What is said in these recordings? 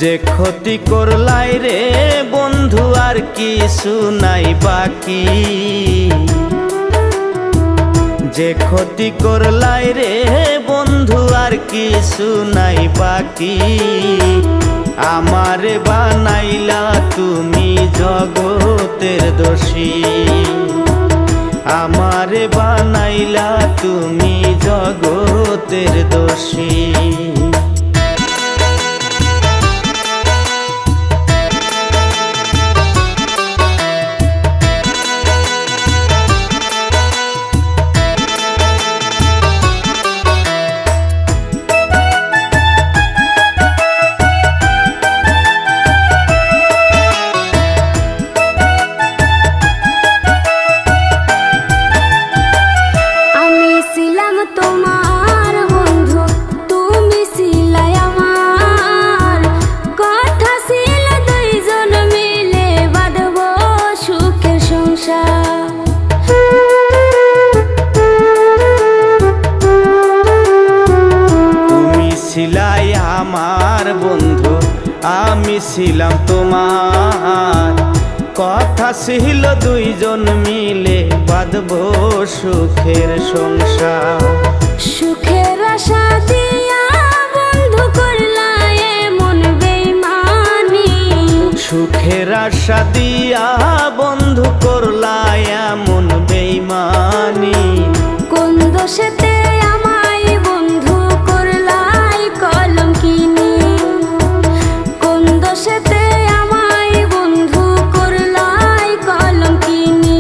যে ক্ষতি করলাই রে বন্ধু আর কিছু নাই বাকি, যে ক্ষতি করলাই রে বন্ধু আর কিছু নাই বাকি। আমারে বানাইলা তুমি জগতের দোষী, আমারে বানাইলা তুমি জগতের দোষী। ছিলাই আমার বন্ধু আমি ছিলাম তোমার, কথা ছিল দুইজন মিলে বাঁধবো সুখের সংসার। সুখের আশা দিয়া বন্ধু করলা এমন বেইমানি, সুখের আশা দিয়া বন্ধু করলা এমন বেইমানি। কোন দোষেতে আমায় বন্ধু করলাই কলঙ্কিনী, কোন দোষেতে আমায় বন্ধু করলাই কলঙ্কিনী।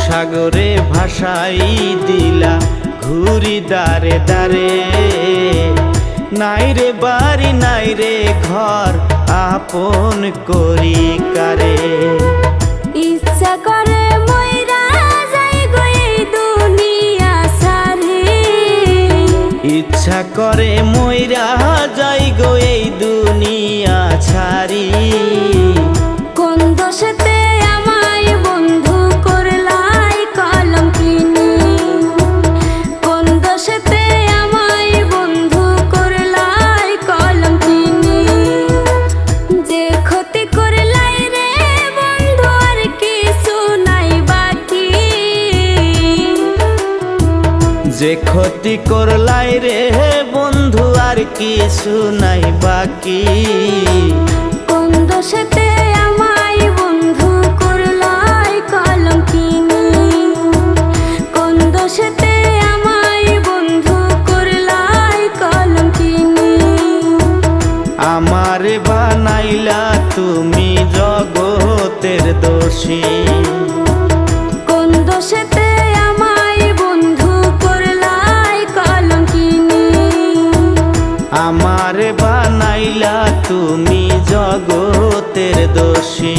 সাগরে ভাসাই দিলা ঘুরি দারে দারে, নাই রে বাড়ি নাই রে ঘর আপন করি কারে। ইচ্ছা করে মইরা যাই গো এই দুনিয়া ছাড়ি, ইচ্ছা করে মইরা যাই গো এই দুনিয়া ছাড়ি। কোন দোষেতে আমায় বন্ধু করলাই কলঙ্কিনী, কোন দোষেতে আমায় বন্ধু করলাই কলঙ্কিনী। যে ক্ষতি করলাই রে বন্ধু আর কিছু নাই বাকি, যে ক্ষতি করলাই রে বন্ধু আর কিছু নাই বাকি। কোন দোষেতে আমায় বন্ধু করলাই কলঙ্কিনী, কোন দোষেতে আমায় বন্ধু করলাই কলঙ্কিনী। আমারে বানাইলা তুমি জগতের দোষী, কোন দোষেতে আমায় বন্ধু করলাই কলঙ্কিনী। আমারে বানাইলা তুমি জগতের দোষী।